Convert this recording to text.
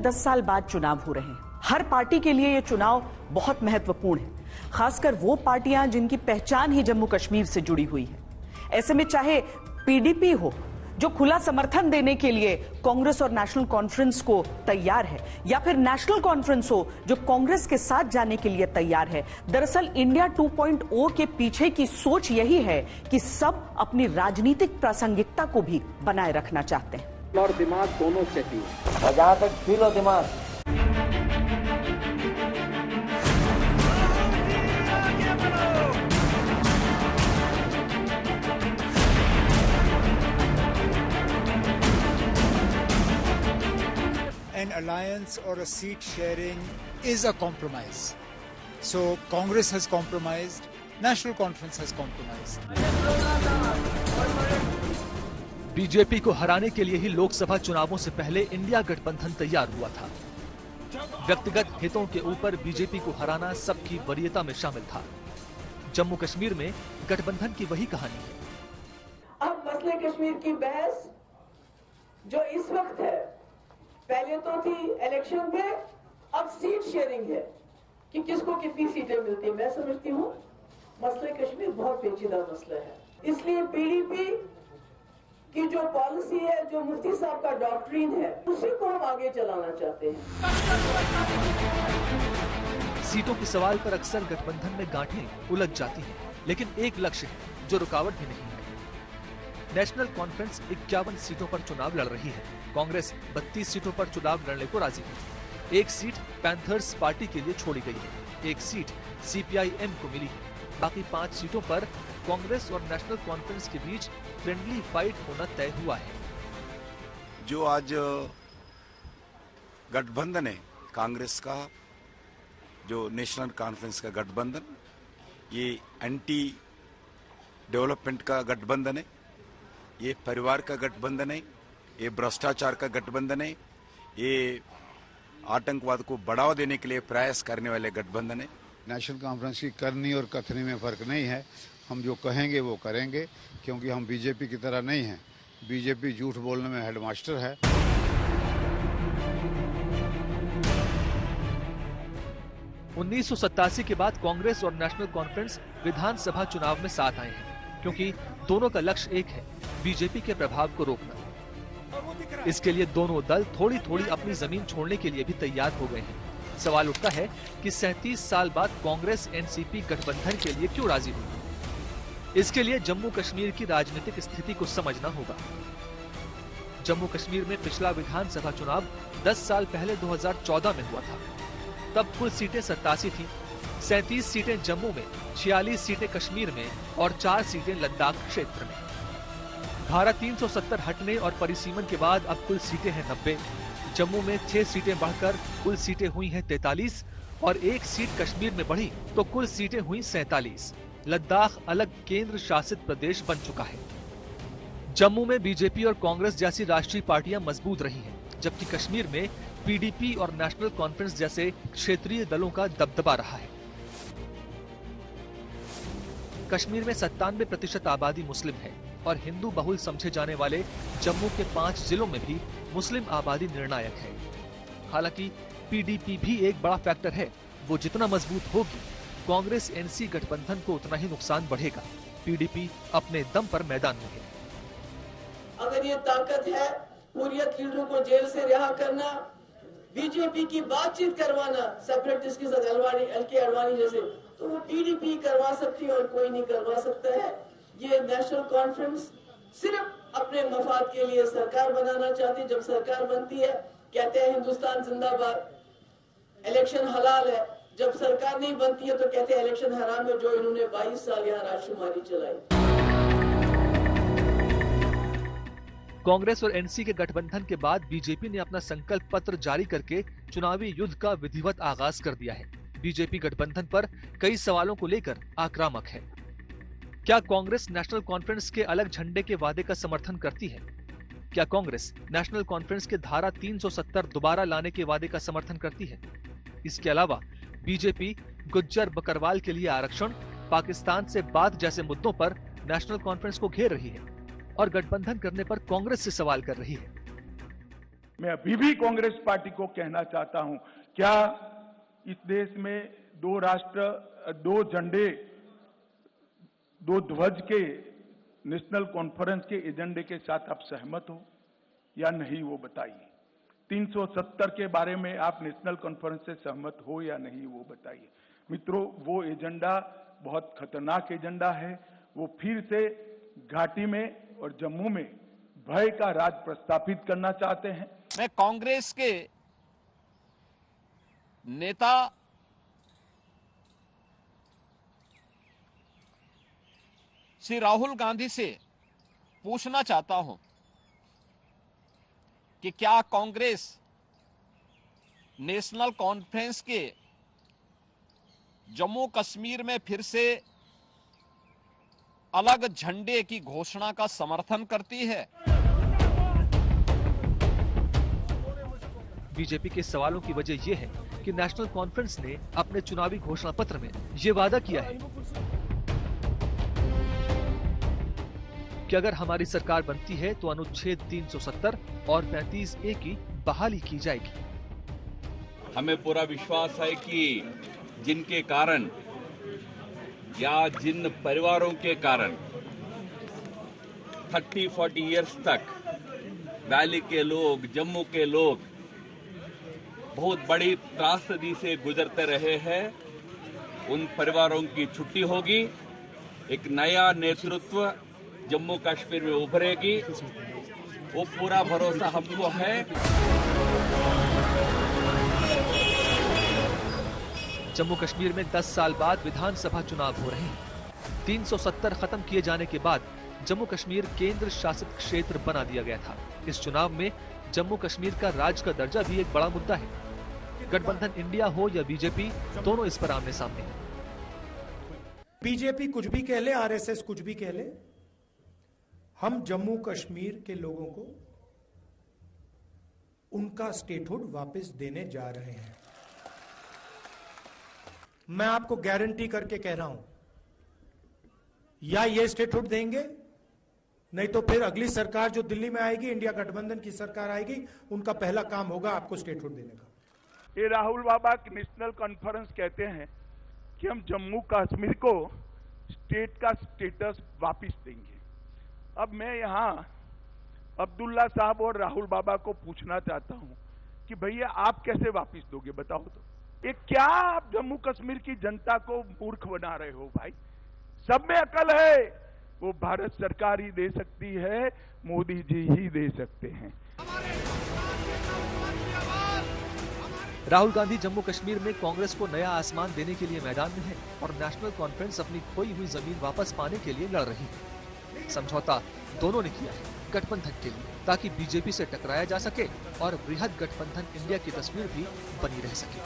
10 साल बाद चुनाव हो रहे हैं। हर पार्टी के लिए ये चुनाव बहुत महत्वपूर्ण है, खासकर वो पार्टियां जिनकी पहचान ही जम्मू कश्मीर से जुड़ी हुई है। ऐसे में चाहे पीडीपी हो, जो खुला समर्थन देने के लिए कांग्रेस और नेशनल कॉन्फ्रेंस को तैयार है, या फिर नेशनल कॉन्फ्रेंस हो जो कांग्रेस के साथ जाने के लिए तैयार है। दरअसल इंडिया 2.0 के पीछे की सोच यही है कि सब अपनी राजनीतिक प्रासंगिकता को भी बनाए रखना चाहते हैं और दिमाग दोनों चाहिए। और जहां तक फील हो दिमाग, an alliance or a seat sharing is a compromise. So Congress has compromised, National Conference has compromised. BJP को हराने के लिए ही लोकसभा चुनावों से पहले इंडिया गठबंधन तैयार हुआ था। व्यक्तिगत हितों के ऊपर बीजेपी को हराना सबकी वरीयता में शामिल था। जम्मू कश्मीर में गठबंधन की वही कहानी है। अब मसले कश्मीर की बहस जो इस वक्त है, पहले तो थी इलेक्शन में, अब सीट शेयरिंग है कि किसको कितनी सीटें मिलती है। मैं समझती हूँ मसले कश्मीर बहुत पेचीदा मसला है, इसलिए पीडीपी की जो पॉलिसी है, जो मुफ्ती साहब का डॉक्ट्रिन है, उसी को हम आगे चलाना चाहते हैं। सीटों के सवाल पर अक्सर गठबंधन में गांठें उलझ जाती हैं, लेकिन एक लक्ष्य है जो रुकावट भी नहीं है। नेशनल कॉन्फ्रेंस 51 सीटों पर चुनाव लड़ रही है। कांग्रेस 32 सीटों पर चुनाव लड़ने को राजी है। एक सीट पैंथर्स पार्टी के लिए छोड़ी गई है, एक सीट सीपीआईएम को मिली है। बाकी 5 सीटों पर कांग्रेस और नेशनल कॉन्फ्रेंस के बीच फ्रेंडली फाइट होना तय हुआ है। जो आज गठबंधन है कांग्रेस का, जो नेशनल कॉन्फ्रेंस का गठबंधन, ये एंटी डेवलपमेंट का गठबंधन है, ये परिवार का गठबंधन है, ये भ्रष्टाचार का गठबंधन है, ये आतंकवाद को बढ़ावा देने के लिए प्रयास करने वाले गठबंधन है। नेशनल कॉन्फ्रेंस की करनी और कथनी में फर्क नहीं है। हम जो कहेंगे वो करेंगे, क्योंकि हम बीजेपी की तरह नहीं हैं। बीजेपी झूठ बोलने में हेडमास्टर है। उन्नीस के बाद कांग्रेस और नेशनल कॉन्फ्रेंस विधानसभा चुनाव में साथ आए हैं, क्योंकि दोनों का लक्ष्य एक है, बीजेपी के प्रभाव को रोकना। इसके लिए दोनों दल थोड़ी थोड़ी अपनी जमीन छोड़ने के लिए भी तैयार हो गए हैं। सवाल उठता है कि 37 साल बाद कांग्रेस एनसीपी गठबंधन के लिए क्यों राजी हुई। इसके लिए जम्मू कश्मीर की राजनीतिक स्थिति को समझना होगा। जम्मू कश्मीर में पिछला विधानसभा चुनाव 10 साल पहले 2014 में हुआ था। तब कुल सीटें 87 थी। 37 सीटें जम्मू में, 46 सीटें कश्मीर में और 4 सीटें लद्दाख क्षेत्र में। धारा 370 हटने और परिसीमन के बाद अब कुल सीटें हैं 90। जम्मू में 6 सीटें बढ़कर कुल सीटें हुई हैं 43 और 1 सीट कश्मीर में बढ़ी तो कुल सीटें हुई 47। लद्दाख अलग केंद्र शासित प्रदेश बन चुका है। जम्मू में बीजेपी और कांग्रेस जैसी राष्ट्रीय पार्टियां मजबूत रही हैं, जबकि कश्मीर में पीडीपी और नेशनल कॉन्फ्रेंस जैसे क्षेत्रीय दलों का दबदबा रहा है। कश्मीर में 97% आबादी मुस्लिम है और हिंदू बहुल समझे जाने वाले जम्मू के 5 जिलों में भी मुस्लिम आबादी निर्णायक है। हालांकि पीडीपी भी एक बड़ा फैक्टर है। वो जितना मजबूत होगी, कांग्रेस एनसी गठबंधन को उतना ही नुकसान बढ़ेगा। पीडीपी अपने दम पर मैदान में है। अगर ये ताकत है हुर्रियत लीडरों को जेल से रिहा करना, बीजेपी की बातचीत करवाना सेपरेटिस्ट के साथ, एलके अडवाणी जैसे, तो वो पीडीपी करवा सकती है और कोई नहीं करवा सकता है। ये नेशनल कॉन्फ्रेंस सिर्फ अपने मफाद के लिए सरकार बनाना चाहती है। जब सरकार बनती है कहते हैं हिंदुस्तान जिंदाबाद, इलेक्शन हलाल है। जब सरकार नहीं बनती है तो कहते हैं इलेक्शन हराम है, जो इन्होंने 22 साल यहाँ राजकुमारी चलाई। कांग्रेस और एनसी के गठबंधन के बाद बीजेपी ने अपना संकल्प पत्र जारी करके चुनावी युद्ध का विधिवत आगाज कर दिया है। बीजेपी गठबंधन पर कई सवालों को लेकर आक्रामक है। क्या कांग्रेस नेशनल कॉन्फ्रेंस के अलग झंडे के वादे का समर्थन करती है? क्या कांग्रेस नेशनल कॉन्फ्रेंस के धारा 370 दोबारा लाने के वादे का समर्थन करती है? इसके अलावा बीजेपी गुज्जर बकरवाल के लिए आरक्षण, पाकिस्तान से बात जैसे मुद्दों पर नेशनल कॉन्फ्रेंस को घेर रही है और गठबंधन करने पर कांग्रेस से सवाल कर रही है। मैं अभी भी कांग्रेस पार्टी को कहना चाहता हूं, क्या इस देश में 2 राष्ट्र 2 झंडे 2 ध्वज के नेशनल कॉन्फ्रेंस के एजेंडे के साथ आप सहमत हो या नहीं, वो बताइए। 370 के बारे में आप नेशनल कॉन्फ्रेंस से सहमत हो या नहीं, वो बताइए। मित्रों, वो एजेंडा बहुत खतरनाक एजेंडा है। वो फिर से घाटी में और जम्मू में भय का राज प्रस्थापित करना चाहते हैं। मैं कांग्रेस के नेता श्री राहुल गांधी से पूछना चाहता हूं कि क्या कांग्रेस नेशनल कॉन्फ्रेंस के जम्मू कश्मीर में फिर से अलग झंडे की घोषणा का समर्थन करती है? बीजेपी के सवालों की वजह यह है कि नेशनल कॉन्फ्रेंस ने अपने चुनावी घोषणा पत्र में ये वादा किया है कि अगर हमारी सरकार बनती है तो अनुच्छेद 370 और 35A की बहाली की जाएगी। हमें पूरा विश्वास है कि जिनके कारण या जिन परिवारों के कारण 30-40 इयर्स तक वैली के लोग, जम्मू के लोग बहुत बड़ी त्रासदी से गुजरते रहे हैं, उन परिवारों की छुट्टी होगी। एक नया नेतृत्व जम्मू कश्मीर में उभरेगी, वो पूरा भरोसा हमको है। जम्मू कश्मीर में 10 साल बाद विधानसभा चुनाव हो रहे हैं। 370 खत्म किए जाने के बाद जम्मू कश्मीर केंद्र शासित क्षेत्र बना दिया गया था। इस चुनाव में जम्मू कश्मीर का राज्य का दर्जा भी एक बड़ा मुद्दा है। गठबंधन इंडिया हो या बीजेपी, दोनों इस पर आमने सामने हैं। बीजेपी कुछ भी कह ले, आरएसएस कुछ भी कह ले, हम जम्मू कश्मीर के लोगों को उनका स्टेटहुड वापस देने जा रहे हैं। मैं आपको गारंटी करके कह रहा हूं, या ये स्टेटहुड देंगे, नहीं तो फिर अगली सरकार जो दिल्ली में आएगी, इंडिया गठबंधन की सरकार आएगी, उनका पहला काम होगा आपको स्टेटहुड देने का। ये राहुल बाबा नेशनल कॉन्फ्रेंस कहते हैं कि हम जम्मू कश्मीर को स्टेट का स्टेटस वापस देंगे। अब मैं यहां अब्दुल्ला साहब और राहुल बाबा को पूछना चाहता हूं कि भैया आप कैसे वापस दोगे, बताओ तो। ये क्या आप जम्मू कश्मीर की जनता को मूर्ख बना रहे हो भाई? सब में अकल है, वो भारत सरकार ही दे सकती है, मोदी जी ही दे सकते हैं। राहुल गांधी जम्मू कश्मीर में कांग्रेस को नया आसमान देने के लिए मैदान में है और नेशनल कॉन्फ्रेंस अपनी खोई हुई जमीन वापस पाने के लिए लड़ रही है। समझौता दोनों ने किया है गठबंधन के लिए, ताकि बीजेपी से टकराया जा सके और बृहद गठबंधन इंडिया की तस्वीर भी बनी रह सके।